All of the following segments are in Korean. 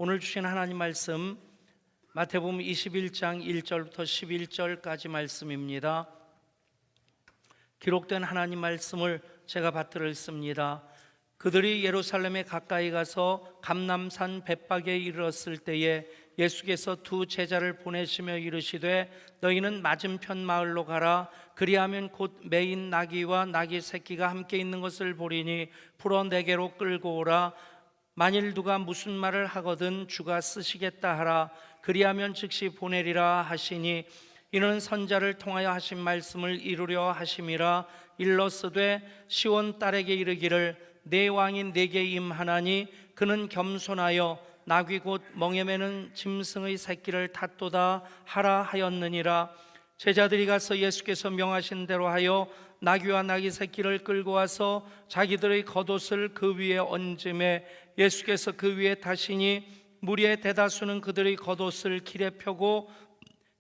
오늘 주신 하나님 말씀 마태복음 21장 1절부터 11절까지 말씀입니다. 기록된 하나님 말씀을 제가 받들어 읽습니다. 그들이 예루살렘에 가까이 가서 감람산 벳박에 이르렀을 때에 예수께서 두 제자를 보내시며 이르시되 너희는 맞은편 마을로 가라. 그리하면 곧 매인 나귀와 나귀 새끼가 함께 있는 것을 보리니 풀어 내게로 끌고 오라. 만일 누가 무슨 말을 하거든 주가 쓰시겠다 하라. 그리하면 즉시 보내리라 하시니 이는 선자를 통하여 하신 말씀을 이루려 하심이라. 일러스되 시온 딸에게 이르기를 내 왕이 내게 임하나니 그는 겸손하여 나귀 곧 멍에 매는 짐승의 새끼를 탔도다 하라 하였느니라. 제자들이 가서 예수께서 명하신 대로 하여 나귀와 나귀 새끼를 끌고 와서 자기들의 겉옷을 그 위에 얹음에 예수께서 그 위에 타시니 무리의 대다수는 그들의 겉옷을 길에 펴고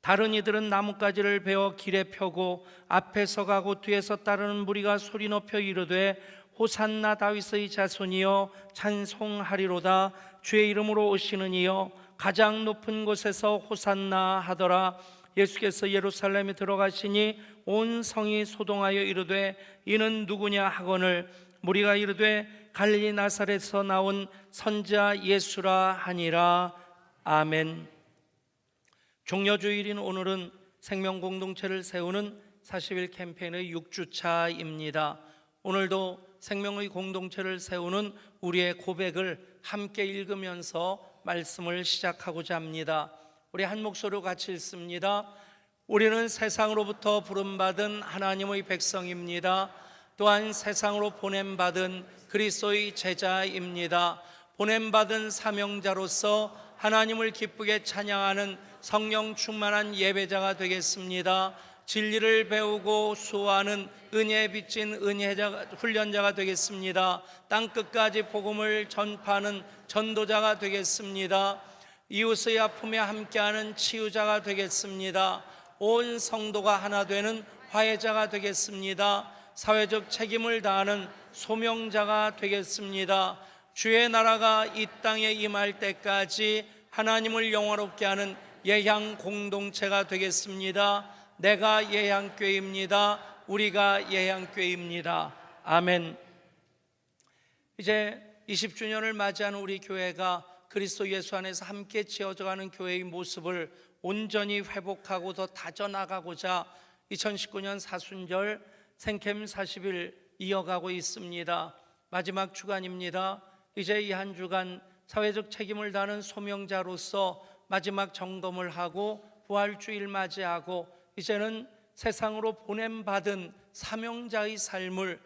다른 이들은 나뭇가지를 베어 길에 펴고 앞에서 가고 뒤에서 따르는 무리가 소리 높여 이르되 호산나 다윗의 자손이여 찬송하리로다. 주의 이름으로 오시는 이여 가장 높은 곳에서 호산나 하더라. 예수께서 예루살렘에 들어가시니 온 성이 소동하여 이르되 이는 누구냐 하거늘 무리가 이르되 갈릴리 나사렛에서 나온 선지자 예수라 하니라. 아멘. 종려주일인 오늘은 생명공동체를 세우는 40일 캠페인의 6주차입니다. 오늘도 생명의 공동체를 세우는 우리의 고백을 함께 읽으면서 말씀을 시작하고자 합니다. 우리 한 목소리로 같이 읽습니다. 우리는 세상으로부터 부름받은 하나님의 백성입니다. 또한 세상으로 보냄받은 그리스도의 제자입니다. 보냄받은 사명자로서 하나님을 기쁘게 찬양하는 성령 충만한 예배자가 되겠습니다. 진리를 배우고 수호하는 은혜에 빚진 훈련자가 되겠습니다. 땅끝까지 복음을 전파하는 전도자가 되겠습니다. 이웃의 아픔에 함께하는 치유자가 되겠습니다. 온 성도가 하나 되는 화해자가 되겠습니다. 사회적 책임을 다하는 소명자가 되겠습니다. 주의 나라가 이 땅에 임할 때까지 하나님을 영화롭게 하는 예향 공동체가 되겠습니다. 내가 예향교회입니다. 우리가 예향교회입니다. 아멘. 이제 20주년을 맞이하는 우리 교회가 그리스도 예수 안에서 함께 지어져가는 교회의 모습을 온전히 회복하고 더 다져나가고자 2019년 사순절 생캠 40일 이어가고 있습니다. 마지막 주간입니다. 이제 이 한 주간 사회적 책임을 다하는 소명자로서 마지막 점검을 하고 부활주일 맞이하고 이제는 세상으로 보냄받은 사명자의 삶을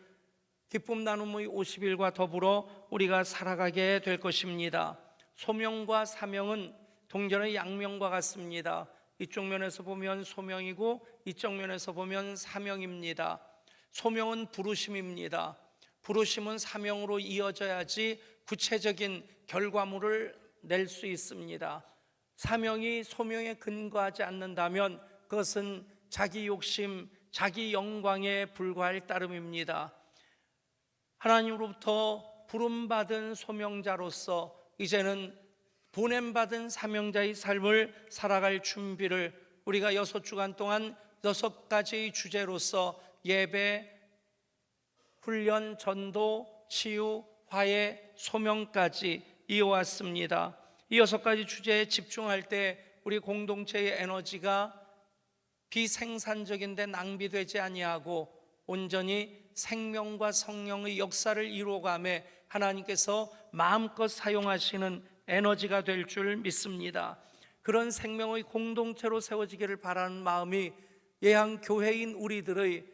기쁨 나눔의 50일과 더불어 우리가 살아가게 될 것입니다. 소명과 사명은 동전의 양면과 같습니다. 이쪽 면에서 보면 소명이고 이쪽 면에서 보면 사명입니다. 소명은 부르심입니다. 부르심은 사명으로 이어져야지 구체적인 결과물을 낼 수 있습니다. 사명이 소명에 근거하지 않는다면 그것은 자기 욕심, 자기 영광에 불과할 따름입니다. 하나님으로부터 부름받은 소명자로서 이제는 보냄받은 사명자의 삶을 살아갈 준비를 우리가 6주간 동안 6가지의 주제로서 예배, 훈련, 전도, 치유, 화해, 소명까지 이어왔습니다. 이 6가지 주제에 집중할 때 우리 공동체의 에너지가 비생산적인데 낭비되지 아니하고 온전히 생명과 성령의 역사를 이루어가며 하나님께서 마음껏 사용하시는 에너지가 될 줄 믿습니다. 그런 생명의 공동체로 세워지기를 바라는 마음이 예향교회인 우리들의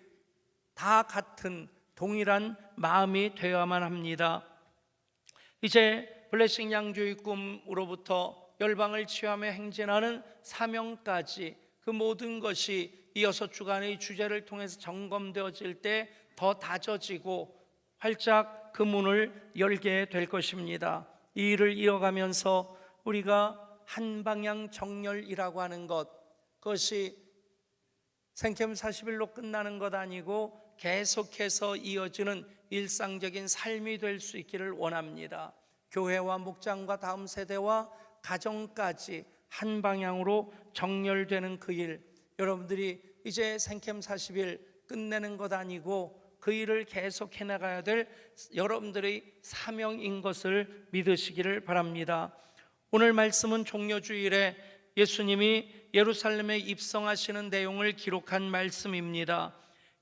다 같은 동일한 마음이 되어야만 합니다. 이제 블레싱 양주의 꿈으로부터 열방을 치유하며 행진하는 사명까지 그 모든 것이 이 6주간의 주제를 통해서 점검되어질 때 더 다져지고 활짝 그 문을 열게 될 것입니다. 이 일을 이어가면서 우리가 한방향 정렬이라고 하는 것, 그것이 생캠 40일로 끝나는 것 아니고 계속해서 이어지는 일상적인 삶이 될 수 있기를 원합니다. 교회와 목장과 다음 세대와 가정까지 한 방향으로 정렬되는 그 일, 여러분들이 이제 생캠 40일 끝내는 것 아니고 그 일을 계속 해나가야 될 여러분들의 사명인 것을 믿으시기를 바랍니다. 오늘 말씀은 종려주일에 예수님이 예루살렘에 입성하시는 내용을 기록한 말씀입니다.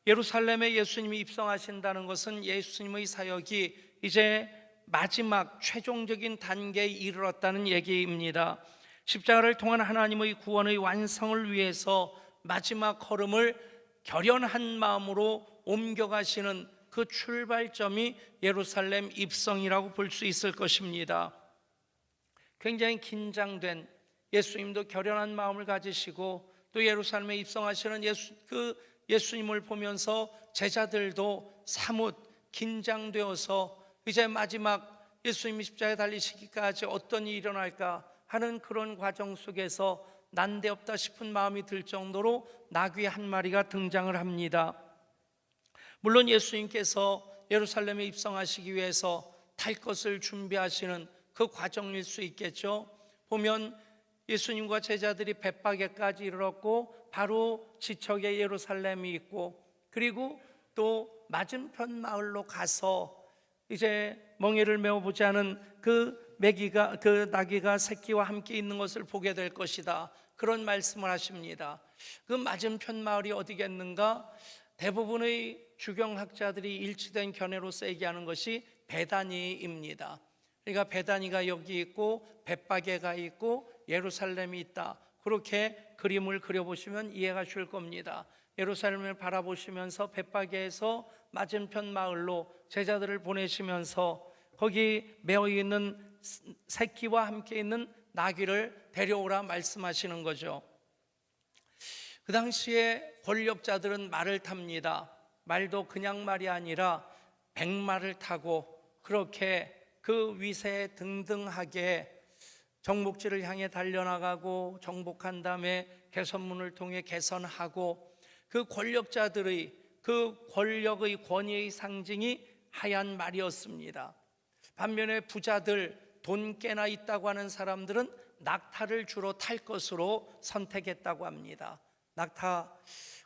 예루살렘에 예수님이 입성하신다는 것은 예수님의 사역이 이제 마지막 최종적인 단계에 이르렀다는 얘기입니다. 십자가를 통한 하나님의 구원의 완성을 위해서 마지막 걸음을 결연한 마음으로 옮겨가시는 그 출발점이 예루살렘 입성이라고 볼 수 있을 것입니다. 굉장히 긴장된, 예수님도 결연한 마음을 가지시고 또 예루살렘에 입성하시는 예수님을 보면서 제자들도 사뭇 긴장되어서 이제 마지막 예수님이 십자가에 달리시기까지 어떤 일이 일어날까 하는 그런 과정 속에서 난데없다 싶은 마음이 들 정도로 나귀 한 마리가 등장을 합니다. 물론 예수님께서 예루살렘에 입성하시기 위해서 탈 것을 준비하시는 그 과정일 수 있겠죠. 보면 예수님과 제자들이 벳바게까지 이르렀고 바로 지척에 예루살렘이 있고, 그리고 또 맞은편 마을로 가서 이제 멍에를 메어보지 않은 그 나귀가 새끼와 함께 있는 것을 보게 될 것이다, 그런 말씀을 하십니다. 그 맞은편 마을이 어디겠는가? 대부분의 주경학자들이 일치된 견해로서 얘기하는 것이 베다니입니다. 그러니까 베다니가 여기 있고 벳바게가 있고 예루살렘이 있다, 그렇게 그림을 그려보시면 이해가 쉬울 겁니다. 예루살렘을 바라보시면서 벳바게에서 맞은편 마을로 제자들을 보내시면서 거기 메어 있는 새끼와 함께 있는 나귀를 데려오라 말씀하시는 거죠. 그 당시에 권력자들은 말을 탑니다. 말도 그냥 말이 아니라 백마를 타고 그렇게 그 위세에 등등하게 정복지를 향해 달려나가고 정복한 다음에 개선문을 통해 개선하고, 그 권력자들의 그 권력의 권위의 상징이 하얀 말이었습니다. 반면에 부자들, 돈 꽤나 있다고 하는 사람들은 낙타를 주로 탈 것으로 선택했다고 합니다. 낙타,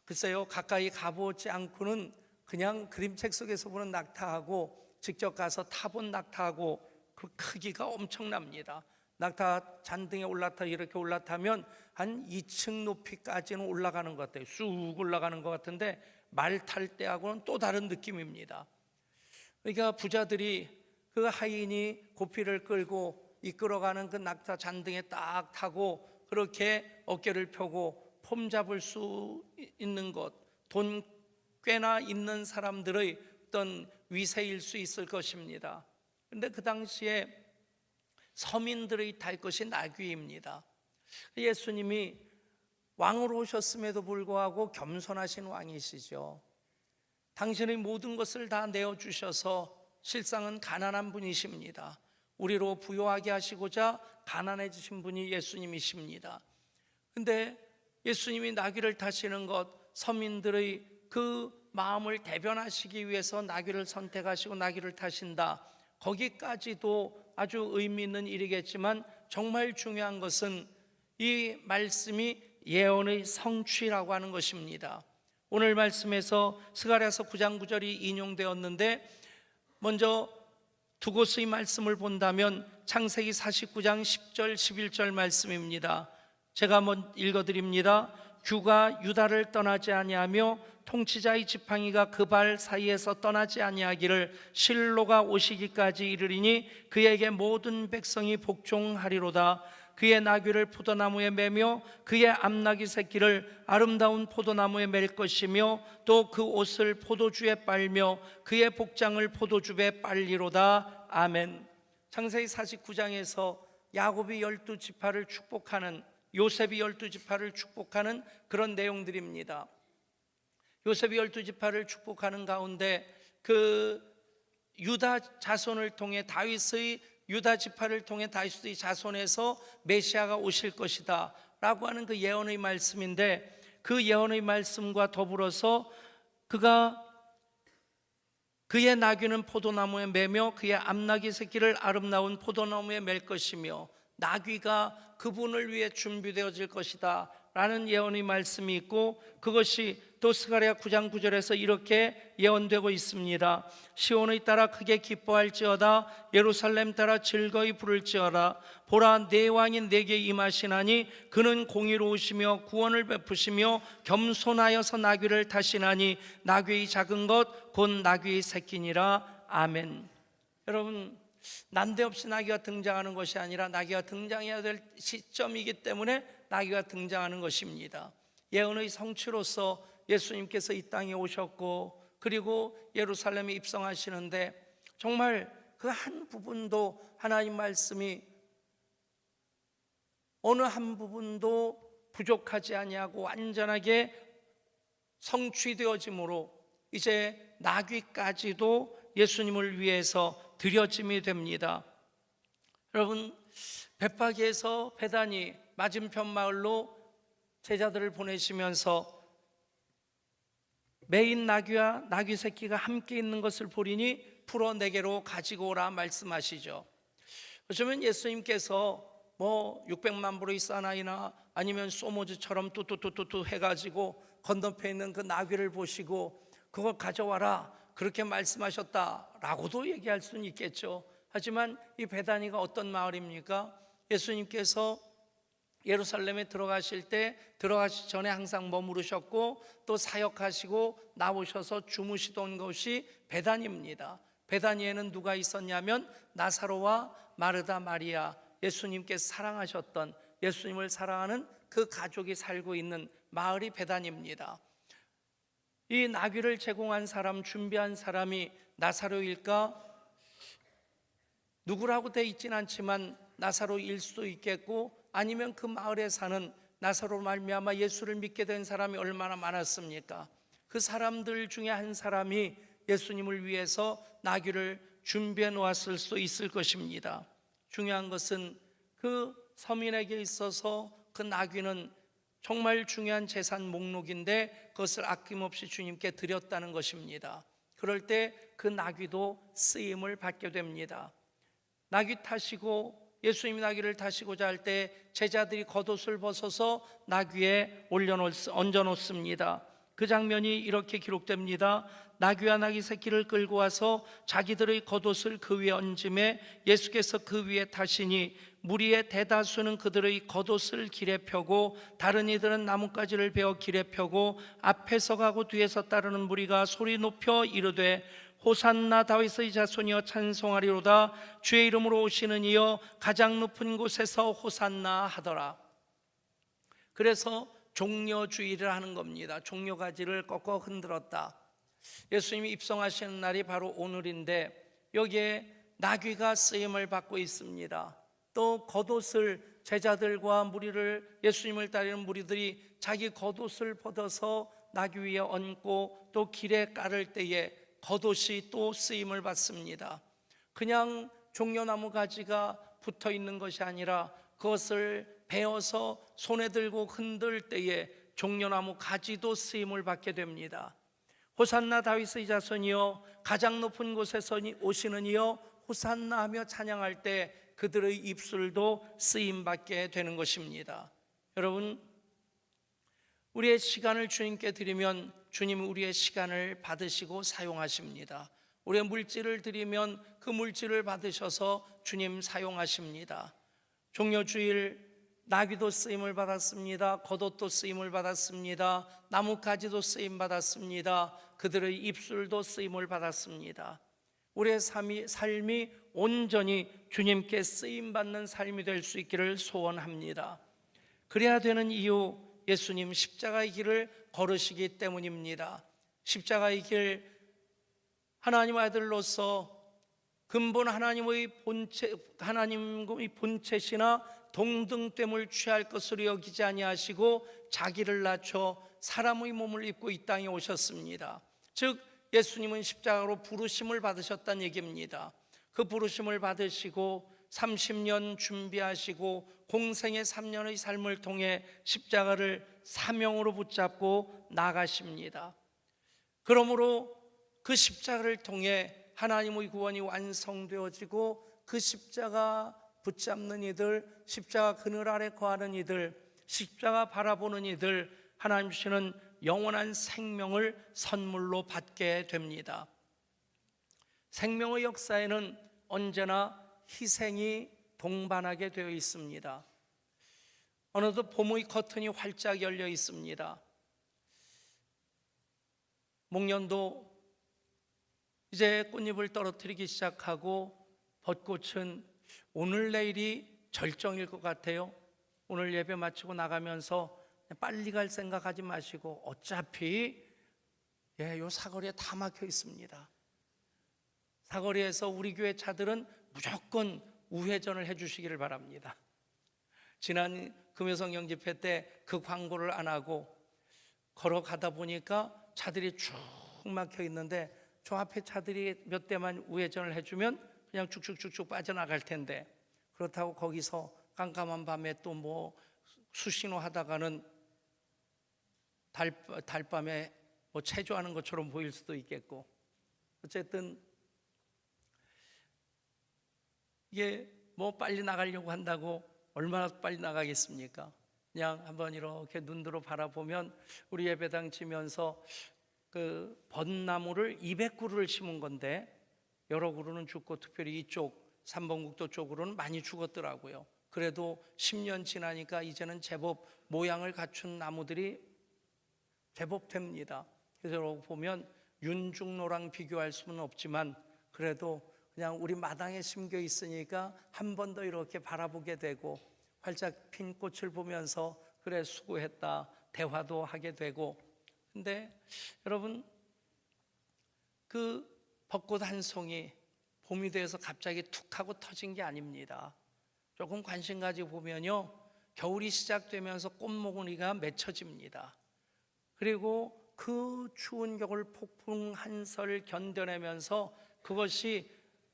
글쎄요, 가까이 가보지 않고는 그냥 그림책 속에서 보는 낙타하고 직접 가서 타본 낙타하고 그 크기가 엄청납니다. 낙타 잔등에 올라타 이렇게 올라타면 한 2층 높이까지는 올라가는 것 같아요. 쑥 올라가는 것 같은데 말 탈 때하고는 또 다른 느낌입니다. 그러니까 부자들이 그 하인이 고피를 끌고 이끌어가는 그 낙타 잔등에 딱 타고 그렇게 어깨를 펴고 폼 잡을 수 있는 것, 돈 꽤나 있는 사람들의 어떤 위세일 수 있을 것입니다. 그런데 그 당시에 서민들의 탈 것이 나귀입니다. 예수님이 왕으로 오셨음에도 불구하고 겸손하신 왕이시죠. 당신의 모든 것을 다 내어주셔서 실상은 가난한 분이십니다. 우리로 부유하게 하시고자 가난해지신 분이 예수님이십니다. 그런데 예수님이 나귀를 타시는 것, 서민들의 그 마음을 대변하시기 위해서 나귀를 선택하시고 나귀를 타신다, 거기까지도 아주 의미 있는 일이겠지만 정말 중요한 것은 이 말씀이 예언의 성취라고 하는 것입니다. 오늘 말씀에서 스가랴서 9장 9절이 인용되었는데, 먼저 두 곳의 말씀을 본다면 창세기 49장 10절 11절 말씀입니다. 제가 한번 읽어드립니다. 규가 유다를 떠나지 아니하며 통치자의 지팡이가 그 발 사이에서 떠나지 아니하기를 실로가 오시기까지 이르리니 그에게 모든 백성이 복종하리로다. 그의 나귀를 포도나무에 매며 그의 암나귀 새끼를 아름다운 포도나무에 맬 것이며 또 그 옷을 포도주에 빨며 그의 복장을 포도주에 빨리로다. 아멘. 창세기 49장에서 야곱이 12지파를 축복하는, 요셉이 12지파를 축복하는 그런 내용들입니다. 요셉이 12지파를 축복하는 가운데 그 유다 자손을 통해 다윗의 유다 지파를 통해 다윗의 자손에서 메시아가 오실 것이다 라고 하는 그 예언의 말씀인데, 그 예언의 말씀과 더불어서 그의 나귀는 포도나무에 매며 그의 암나귀 새끼를 아름다운 포도나무에 맬 것이며 나귀가 그분을 위해 준비되어질 것이다 라는 예언의 말씀이 있고, 그것이 또 스가랴 9장 9절에서 이렇게 예언되고 있습니다. 시온의 따라 크게 기뻐할지어다, 예루살렘 따라 즐거이 부를지어다. 보라, 내 왕이 내게 임하시나니 그는 공의로우시며 구원을 베푸시며 겸손하여서 나귀를 타시나니 나귀의 작은 것 곧 나귀의 새끼니라. 아멘. 여러분, 난데없이 나귀가 등장하는 것이 아니라 나귀가 등장해야 될 시점이기 때문에 나귀가 등장하는 것입니다. 예언의 성취로서 예수님께서 이 땅에 오셨고, 그리고 예루살렘에 입성하시는데 정말 그 한 부분도 하나님 말씀이 어느 한 부분도 부족하지 아니하고 완전하게 성취되어지므로 이제 나귀까지도 예수님을 위해서 드려짐이 됩니다. 여러분, 벳파기에서 베다니 맞은편 마을로 제자들을 보내시면서 매인 나귀와 나귀 새끼가 함께 있는 것을 보리니 풀어 내게로 가지고 오라 말씀하시죠. 어쩌면 예수님께서 600만 불의 사나이나 아니면 소모즈처럼 뚜뚜뚜뚜 해가지고 건너편에 있는 그 나귀를 보시고 그걸 가져와라 그렇게 말씀하셨다라고도 얘기할 수는 있겠죠. 하지만 이 베다니가 어떤 마을입니까? 예수님께서 예루살렘에 들어가실 때 들어가시기 전에 항상 머무르셨고 또 사역하시고 나오셔서 주무시던 곳이 베다니입니다. 베다니에는 누가 있었냐면 나사로와 마르다, 마리아, 예수님께서 사랑하셨던, 예수님을 사랑하는 그 가족이 살고 있는 마을이 베다니입니다. 이 나귀를 제공한 사람, 준비한 사람이 나사로일까? 누구라고 돼 있진 않지만 나사로일 수도 있겠고, 아니면 그 마을에 사는 나사로 말미암아 예수를 믿게 된 사람이 얼마나 많았습니까? 그 사람들 중에 한 사람이 예수님을 위해서 나귀를 준비해 놓았을 수도 있을 것입니다. 중요한 것은 그 서민에게 있어서 그 나귀는 정말 중요한 재산 목록인데 그것을 아낌없이 주님께 드렸다는 것입니다. 그럴 때 그 나귀도 쓰임을 받게 됩니다. 나귀 타시고 예수님이 나귀를 타시고자 할 때 제자들이 겉옷을 벗어서 나귀에 얹어놓습니다. 그 장면이 이렇게 기록됩니다. 나귀와 나귀 새끼를 끌고 와서 자기들의 겉옷을 그 위에 얹음에 예수께서 그 위에 타시니 무리의 대다수는 그들의 겉옷을 길에 펴고 다른 이들은 나뭇가지를 베어 길에 펴고 앞에서 가고 뒤에서 따르는 무리가 소리 높여 이르되 호산나 다윗의 자손이여 찬송하리로다. 주의 이름으로 오시는 이여 가장 높은 곳에서 호산나 하더라. 그래서 종려주의를 하는 겁니다. 종려가지를 꺾어 흔들었다. 예수님이 입성하시는 날이 바로 오늘인데 여기에 나귀가 쓰임을 받고 있습니다. 또 겉옷을 제자들과 무리를, 예수님을 따르는 무리들이 자기 겉옷을 벗어서 나귀 위에 얹고 또 길에 깔을 때에 겉옷이 또 쓰임을 받습니다. 그냥 종려나무 가지가 붙어 있는 것이 아니라 그것을 베어서 손에 들고 흔들 때에 종려나무 가지도 쓰임을 받게 됩니다. 호산나 다윗의 자손이여 가장 높은 곳에서 오시는 이여 호산나 하며 찬양할 때 그들의 입술도 쓰임 받게 되는 것입니다. 여러분, 우리의 시간을 주님께 드리면 주님은 우리의 시간을 받으시고 사용하십니다. 우리의 물질을 드리면 그 물질을 받으셔서 주님 사용하십니다. 종려주일 나귀도 쓰임을 받았습니다. 겉옷도 쓰임을 받았습니다. 나뭇가지도 쓰임 받았습니다. 그들의 입술도 쓰임을 받았습니다. 우리의 삶이 온전히 주님께 쓰임받는 삶이 될 수 있기를 소원합니다. 그래야 되는 이유, 예수님 십자가의 길을 걸으시기 때문입니다. 십자가의 길, 하나님의 아들로서 근본 하나님의 본체시나 동등됨을 취할 것으로 여기지 아니하시고 자기를 낮춰 사람의 몸을 입고 이 땅에 오셨습니다. 즉 예수님은 십자가로 부르심을 받으셨다는 얘기입니다. 그 부르심을 받으시고 30년 준비하시고 공생의 3년의 삶을 통해 십자가를 사명으로 붙잡고 나가십니다. 그러므로 그 십자가를 통해 하나님의 구원이 완성되어지고 그 십자가 붙잡는 이들, 십자가 그늘 아래 거하는 이들, 십자가 바라보는 이들, 하나님 주시는 영원한 생명을 선물로 받게 됩니다. 생명의 역사에는 언제나 희생이 동반하게 되어 있습니다. 어느덧 봄의 커튼이 활짝 열려 있습니다. 목련도 이제 꽃잎을 떨어뜨리기 시작하고 벚꽃은 오늘 내일이 절정일 것 같아요. 오늘 예배 마치고 나가면서 빨리 갈 생각하지 마시고 어차피 요 사거리에 다 막혀 있습니다. 사거리에서 우리 교회 차들은 무조건 우회전을 해주시기를 바랍니다. 지난 금요성 영집회 때 그 광고를 안 하고 걸어가다 보니까 차들이 쭉 막혀 있는데 저 앞에 차들이 몇 대만 우회전을 해주면 그냥 쭉쭉쭉쭉 빠져나갈 텐데, 그렇다고 거기서 깜깜한 밤에 또 뭐 수신호 하다가는 달밤에 뭐 체조하는 것처럼 보일 수도 있겠고, 어쨌든 이게 뭐 빨리 나가려고 한다고 얼마나 빨리 나가겠습니까? 그냥 한번 이렇게 눈으로 바라보면 우리 예배당 치면서 그 벚나무를 200그루를 심은 건데 여러 그루는 죽고 특별히 이쪽 3번 국도 쪽으로는 많이 죽었더라고요. 그래도 10년 지나니까 이제는 제법 모양을 갖춘 나무들이 제법 됩니다. 그래서 보면 윤중로랑 비교할 수는 없지만 그래도 그냥 우리 마당에 심겨 있으니까 한 번 더 이렇게 바라보게 되고 활짝 핀 꽃을 보면서 그래 수고했다 대화도 하게 되고. 근데 여러분, 그 벚꽃 한 송이 봄이 돼서 갑자기 툭 하고 터진 게 아닙니다. 조금 관심 가지고 보면요, 겨울이 시작되면서 꽃몽우리가 맺혀집니다. 그리고 그 추운 겨울 폭풍 한설 견뎌내면서 그것이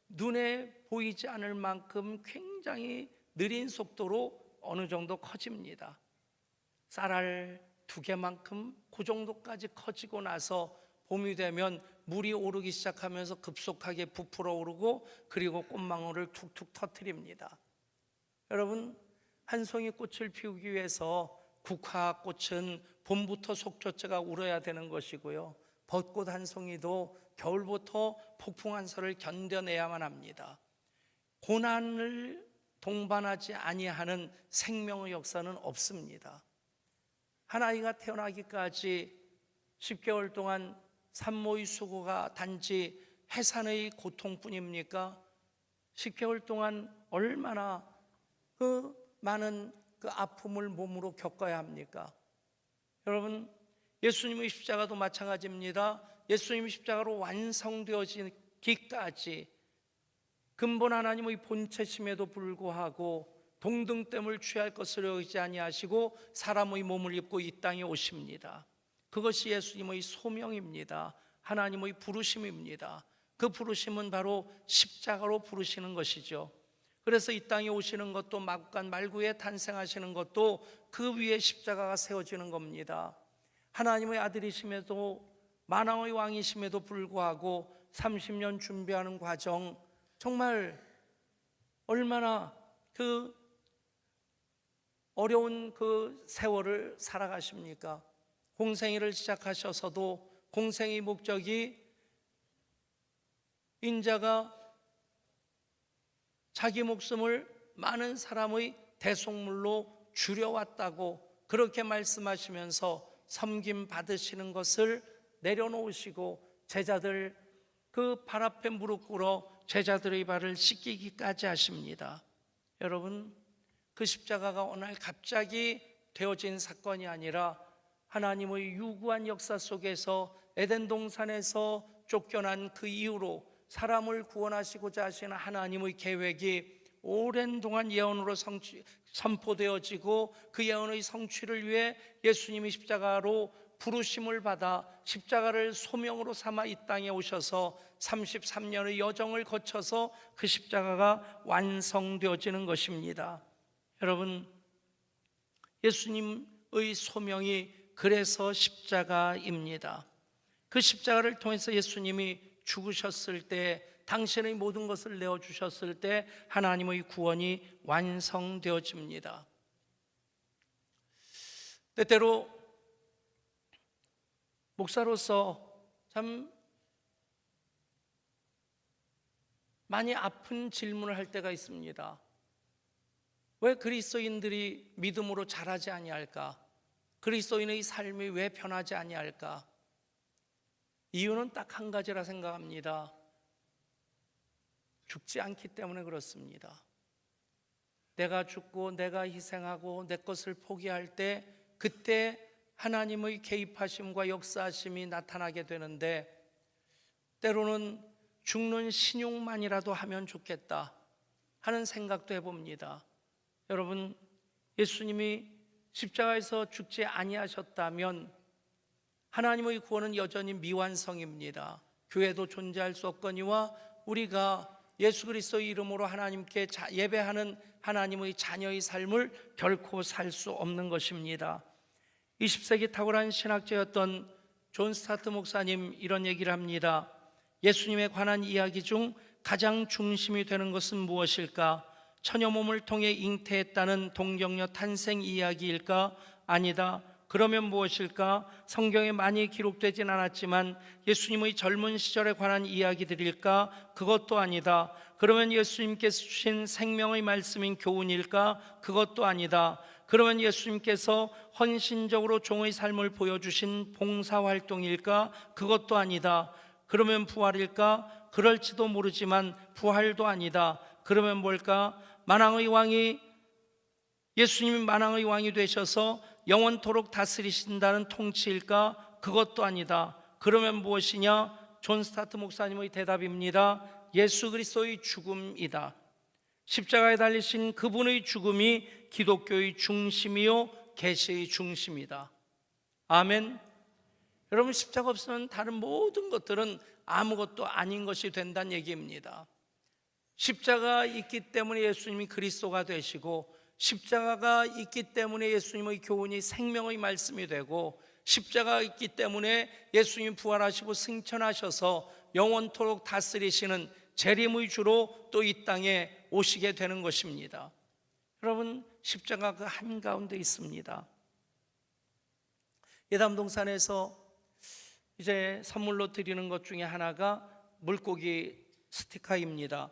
눈에 보이지 않을 만큼 굉장히 느린 속도로 어느 정도 커집니다. 쌀알 2개만큼 그 정도까지 커지고 나서 봄이 되면 물이 오르기 시작하면서 급속하게 부풀어 오르고 그리고 꽃망울을 툭툭 터뜨립니다. 여러분, 한 송이 꽃을 피우기 위해서 국화꽃은 봄부터 속초자가 울어야 되는 것이고요, 벚꽃 한 송이도 겨울부터 폭풍 한설을 견뎌내야만 합니다. 고난을 동반하지 아니하는 생명의 역사는 없습니다. 한 아이가 태어나기까지 10개월 동안 산모의 수고가 단지 해산의 고통뿐입니까? 10개월 동안 얼마나 그 많은 그 아픔을 몸으로 겪어야 합니까? 여러분, 예수님의 십자가도 마찬가지입니다. 예수님의 십자가로 완성되어지기까지 근본 하나님의 본체심에도 불구하고 동등됨을 취할 것을 여기지 아니하시고 사람의 몸을 입고 이 땅에 오십니다. 그것이 예수님의 소명입니다. 하나님의 부르심입니다. 그 부르심은 바로 십자가로 부르시는 것이죠. 그래서 이 땅에 오시는 것도 마구간 말구에 탄생하시는 것도 그 위에 십자가가 세워지는 겁니다. 하나님의 아들이심에도 만왕의 왕이심에도 불구하고 30년 준비하는 과정, 정말 얼마나 그 어려운 그 세월을 살아가십니까? 공생애를 시작하셔서도 공생의 목적이 인자가 자기 목숨을 많은 사람의 대속물로 줄여왔다고 그렇게 말씀하시면서 섬김 받으시는 것을 내려놓으시고 제자들 그 발 앞에 무릎 꿇어 제자들의 발을 씻기기까지 하십니다. 여러분, 그 십자가가 어느 날 갑자기 되어진 사건이 아니라 하나님의 유구한 역사 속에서 에덴 동산에서 쫓겨난 그 이후로 사람을 구원하시고자 하시는 하나님의 계획이 오랜 동안 예언으로 선포되어지고 그 예언의 성취를 위해 예수님이 십자가로 부르심을 받아 십자가를 소명으로 삼아 이 땅에 오셔서 33년의 여정을 거쳐서 그 십자가가 완성되어지는 것입니다. 여러분, 예수님의 소명이 그래서 십자가입니다. 그 십자가를 통해서 예수님이 죽으셨을 때 당신의 모든 것을 내어주셨을 때 하나님의 구원이 완성되어집니다. 때때로 목사로서 참 많이 아픈 질문을 할 때가 있습니다. 왜 그리스도인들이 믿음으로 자라지 아니할까? 그리스도인의 삶이 왜 변하지 아니할까? 이유는 딱 한 가지라 생각합니다. 죽지 않기 때문에 그렇습니다. 내가 죽고 내가 희생하고 내 것을 포기할 때 그때 하나님의 개입하심과 역사하심이 나타나게 되는데, 때로는 죽는 신용만이라도 하면 좋겠다 하는 생각도 해봅니다. 여러분, 예수님이 십자가에서 죽지 아니하셨다면 하나님의 구원은 여전히 미완성입니다. 교회도 존재할 수 없거니와 우리가 예수 그리스도의 이름으로 하나님께 예배하는 하나님의 자녀의 삶을 결코 살 수 없는 것입니다. 20세기 탁월한 신학자였던 존 스타트 목사님 이런 얘기를 합니다. 예수님에 관한 이야기 중 가장 중심이 되는 것은 무엇일까? 천여 몸을 통해 잉태했다는 동정녀 탄생 이야기일까? 아니다. 그러면 무엇일까? 성경에 많이 기록되진 않았지만 예수님의 젊은 시절에 관한 이야기들일까? 그것도 아니다. 그러면 예수님께서 주신 생명의 말씀인 교훈일까? 그것도 아니다. 그러면 예수님께서 헌신적으로 종의 삶을 보여주신 봉사활동일까? 그것도 아니다. 그러면 부활일까? 그럴지도 모르지만 부활도 아니다. 그러면 뭘까? 만왕의 왕이, 예수님이 만왕의 왕이 되셔서 영원토록 다스리신다는 통치일까? 그것도 아니다. 그러면 무엇이냐? 존 스타트 목사님의 대답입니다. 예수 그리스도의 죽음이다. 십자가에 달리신 그분의 죽음이 기독교의 중심이요 계시의 중심이다. 아멘. 여러분, 십자가 없으면 다른 모든 것들은 아무것도 아닌 것이 된다는 얘기입니다. 십자가 있기 때문에 예수님이 그리스도가 되시고, 십자가가 있기 때문에 예수님의 교훈이 생명의 말씀이 되고, 십자가가 있기 때문에 예수님이 부활하시고 승천하셔서 영원토록 다스리시는 재림의 주로 또 이 땅에 오시게 되는 것입니다. 여러분, 십자가 그 한가운데 있습니다. 예담동산에서 이제 선물로 드리는 것 중에 하나가 물고기 스티커입니다.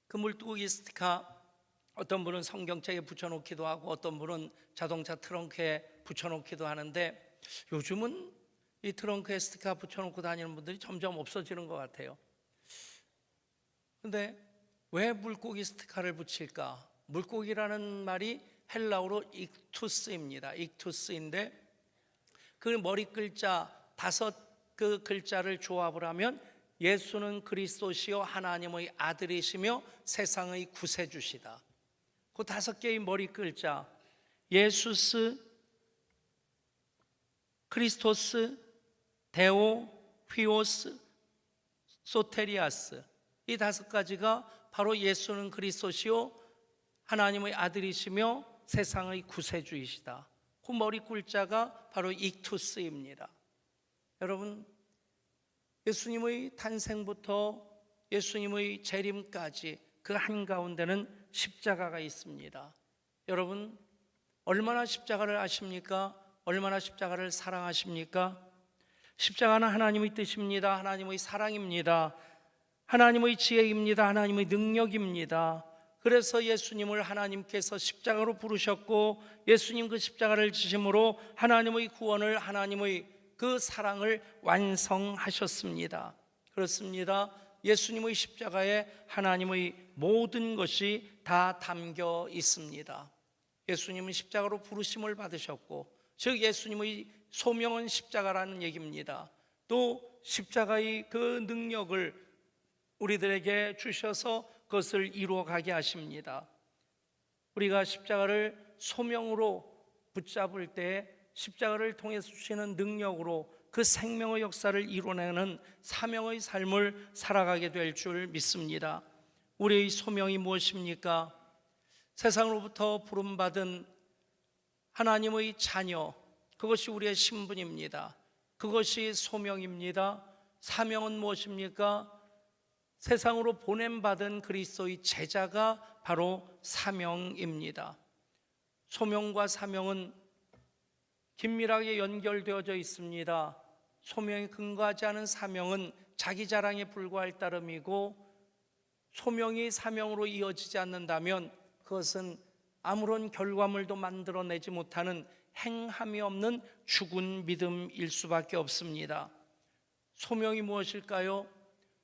그 물고기 스티커, 어떤 분은 성경책에 붙여놓기도 하고 어떤 분은 자동차 트렁크에 붙여놓기도 하는데, 요즘은 이 트렁크에 스티커 붙여놓고 다니는 분들이 점점 없어지는 것 같아요. 근데 왜 물고기 스티커를 붙일까? 물고기라는 말이 헬라어로 익투스입니다. 익투스인데 그 머리 글자 5그 글자를 조합을 하면 예수는 그리스도시요 하나님의 아들이시며 세상의 구세주시다. 그 5개의 머리 글자, 예수스, 크리스토스, 데오, 휘오스, 소테리아스, 이 5가지가 바로 예수는 그리스도시요 하나님의 아들이시며 세상의 구세주이시다. 그 머리 글자가 바로 익투스입니다. 여러분, 예수님의 탄생부터 예수님의 재림까지 그 한가운데는 십자가가 있습니다. 여러분, 얼마나 십자가를 아십니까? 얼마나 십자가를 사랑하십니까? 십자가는 하나님의 뜻입니다. 하나님의 사랑입니다. 하나님의 지혜입니다. 하나님의 능력입니다. 그래서 예수님을 하나님께서 십자가로 부르셨고, 예수님 그 십자가를 지심으로 하나님의 구원을, 하나님의 그 사랑을 완성하셨습니다. 그렇습니다. 예수님의 십자가에 하나님의 모든 것이 다 담겨 있습니다. 예수님은 십자가로 부르심을 받으셨고, 즉 예수님의 소명은 십자가라는 얘기입니다. 또 십자가의 그 능력을 우리들에게 주셔서 그것을 이루어가게 하십니다. 우리가 십자가를 소명으로 붙잡을 때 십자가를 통해서 주시는 능력으로 그 생명의 역사를 이루어내는 사명의 삶을 살아가게 될 줄 믿습니다. 우리의 소명이 무엇입니까? 세상으로부터 부름받은 하나님의 자녀, 그것이 우리의 신분입니다. 그것이 소명입니다. 사명은 무엇입니까? 세상으로 보냄받은 그리스도의 제자가 바로 사명입니다. 소명과 사명은 긴밀하게 연결되어져 있습니다. 소명에 근거하지 않은 사명은 자기 자랑에 불과할 따름이고, 소명이 사명으로 이어지지 않는다면 그것은 아무런 결과물도 만들어내지 못하는 행함이 없는 죽은 믿음일 수밖에 없습니다. 소명이 무엇일까요?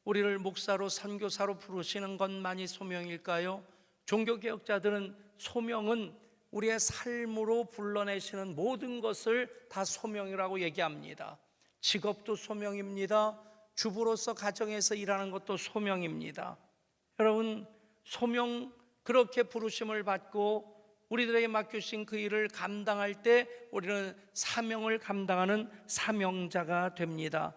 우리를 목사로 선교사로 부르시는 것만이 소명일까요? 종교개혁자들은 소명은 우리의 삶으로 불러내시는 모든 것을 다 소명이라고 얘기합니다. 직업도 소명입니다. 주부로서 가정에서 일하는 것도 소명입니다. 여러분, 소명, 그렇게 부르심을 받고 우리들에게 맡겨주신 그 일을 감당할 때 우리는 사명을 감당하는 사명자가 됩니다.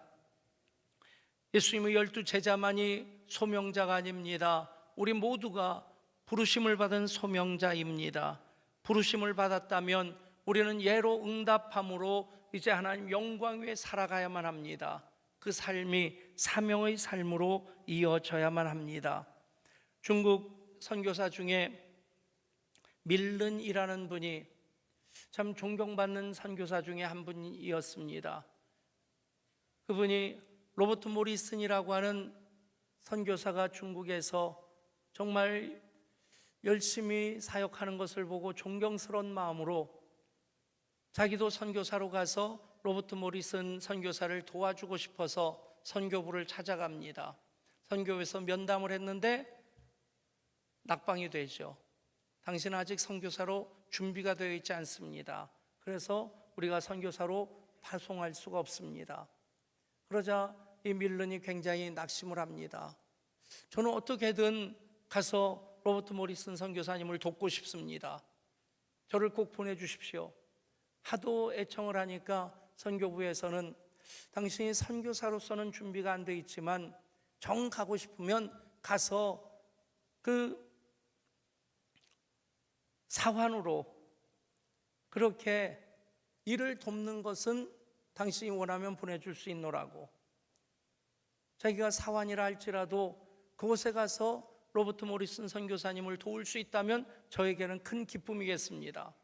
예수님의 12제자만이 소명자가 아닙니다. 우리 모두가 부르심을 받은 소명자입니다. 부르심을 받았다면 우리는 예로 응답함으로 이제 하나님 영광 위에 살아가야만 합니다. 그 삶이 사명의 삶으로 이어져야만 합니다. 중국 선교사 중에 밀른이라는 분이 참 존경받는 선교사 중에 한 분이었습니다. 그분이 로버트 모리슨이라고 하는 선교사가 중국에서 정말 열심히 사역하는 것을 보고 존경스러운 마음으로 자기도 선교사로 가서 로버트 모리슨 선교사를 도와주고 싶어서 선교부를 찾아갑니다. 선교부에서 면담을 했는데 낙방이 되죠. 당신은 아직 선교사로 준비가 되어 있지 않습니다. 그래서 우리가 선교사로 파송할 수가 없습니다. 그러자 이 밀런이 굉장히 낙심을 합니다. 저는 어떻게든 가서 로버트 모리슨 선교사님을 돕고 싶습니다. 저를 꼭 보내주십시오. 하도 애청을 하니까 선교부에서는 당신이 선교사로서는 준비가 안 돼 있지만 정 가고 싶으면 가서 그 사환으로 그렇게 일을 돕는 것은 당신이 원하면 보내줄 수 있노라고. 자기가 사환이라 할지라도 그곳에 가서 로버트 모리슨 선교사님을 도울 수 있다면 저에게는 큰 기쁨이겠습니다.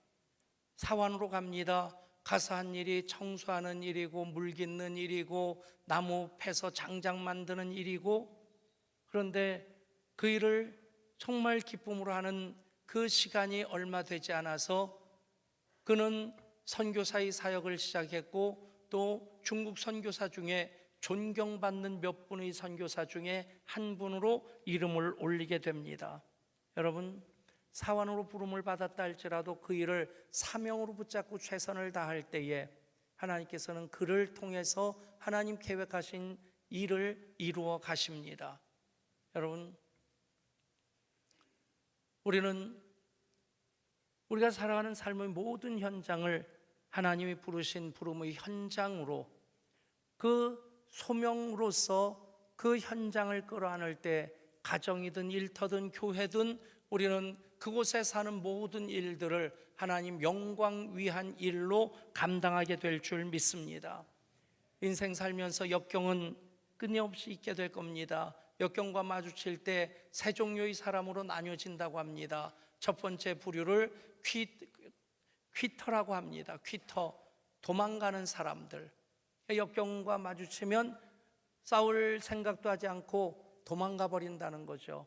사환으로 갑니다. 가서 한 일이 청소하는 일이고 물 깃는 일이고 나무 패서 장작 만드는 일이고, 그런데 그 일을 정말 기쁨으로 하는 그 시간이 얼마 되지 않아서 그는 선교사의 사역을 시작했고, 또 중국 선교사 중에 존경받는 몇 분의 선교사 중에 한 분으로 이름을 올리게 됩니다. 여러분, 사환으로 부름을 받았다 할지라도 그 일을 사명으로 붙잡고 최선을 다할 때에 하나님께서는 그를 통해서 하나님 계획하신 일을 이루어 가십니다. 여러분, 우리가 살아가는 삶의 모든 현장을 하나님이 부르신 부름의 현장으로, 그 소명으로서 그 현장을 끌어안을 때 가정이든 일터든 교회든 우리는 그곳에 사는 모든 일들을 하나님 영광 위한 일로 감당하게 될 줄 믿습니다. 인생 살면서 역경은 끊임없이 있게 될 겁니다. 역경과 마주칠 때 세 종류의 사람으로 나뉘어진다고 합니다. 첫 번째 부류를 퀴터라고 합니다. 퀴터, 도망가는 사람들. 역경과 마주치면 싸울 생각도 하지 않고 도망가 버린다는 거죠.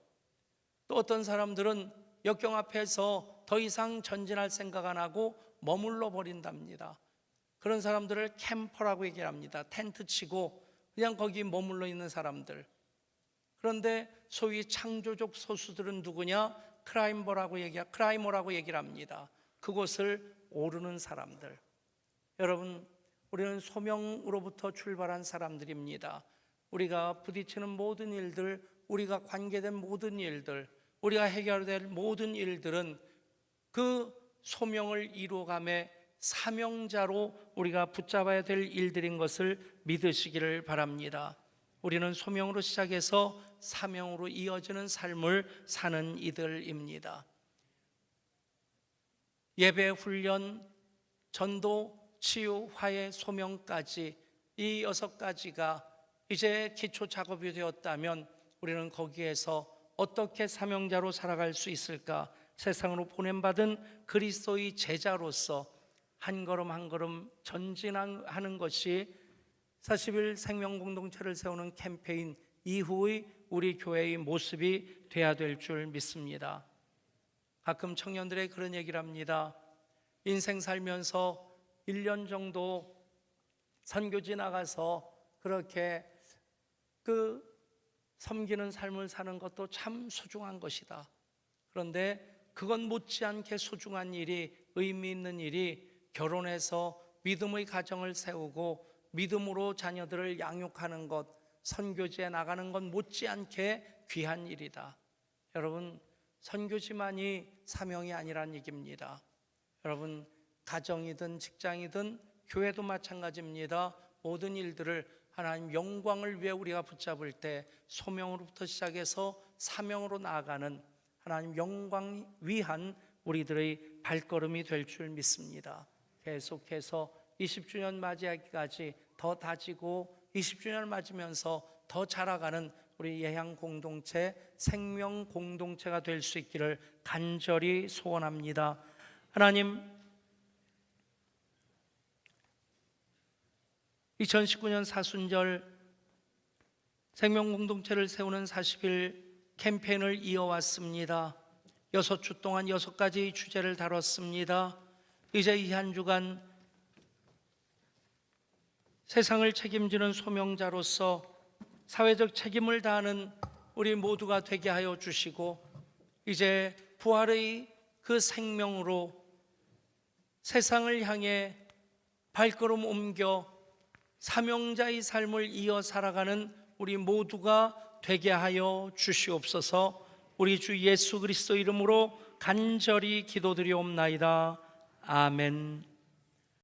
또 어떤 사람들은 역경 앞에서 더 이상 전진할 생각 안 하고 머물러 버린답니다. 그런 사람들을 캠퍼라고 얘기합니다. 텐트 치고 그냥 거기 머물러 있는 사람들. 그런데 소위 창조적 소수들은 누구냐? 크라이머라고 얘기를 합니다. 그곳을 오르는 사람들. 여러분, 우리는 소명으로부터 출발한 사람들입니다. 우리가 부딪히는 모든 일들, 우리가 관계된 모든 일들, 우리가 해결해야 될 모든 일들은 그 소명을 이루어감에 사명자로 우리가 붙잡아야 될 일들인 것을 믿으시기를 바랍니다. 우리는 소명으로 시작해서 사명으로 이어지는 삶을 사는 이들입니다. 예배, 훈련, 전도, 치유, 화해, 소명까지 이 6가지가 이제 기초 작업이 되었다면 우리는 거기에서 어떻게 사명자로 살아갈 수 있을까? 세상으로 보냄받은 그리스도의 제자로서 한 걸음 한 걸음 전진하는 것이 40일 생명공동체를 세우는 캠페인 이후의 우리 교회의 모습이 돼야 될 줄 믿습니다. 가끔 청년들의 그런 얘기를 합니다. 인생 살면서 1년 정도 선교지 나가서 그렇게 섬기는 삶을 사는 것도 참 소중한 것이다. 그런데 그건 못지않게 소중한 일이, 의미 있는 일이 결혼해서 믿음의 가정을 세우고 믿음으로 자녀들을 양육하는 것, 선교지에 나가는 건 못지않게 귀한 일이다. 여러분, 선교지만이 사명이 아니란 얘기입니다. 여러분, 가정이든 직장이든 교회도 마찬가지입니다. 모든 일들을 하나님 영광을 위해 우리가 붙잡을 때 소명으로부터 시작해서 사명으로 나아가는 하나님 영광 위한 우리들의 발걸음이 될 줄 믿습니다. 계속해서 20주년 맞이하기까지 더 다지고 20주년을 맞으면서 더 자라가는 우리 예향 공동체, 생명 공동체가 될 수 있기를 간절히 소원합니다. 하나님, 2019년 사순절 생명 공동체를 세우는 40일 캠페인을 이어왔습니다. 6주 동안 6가지 주제를 다뤘습니다. 이제 이 한 주간 세상을 책임지는 소명자로서 사회적 책임을 다하는 우리 모두가 되게 하여 주시고, 이제 부활의 그 생명으로 세상을 향해 발걸음 옮겨 사명자의 삶을 이어 살아가는 우리 모두가 되게 하여 주시옵소서. 우리 주 예수 그리스도 이름으로 간절히 기도드리옵나이다. 아멘.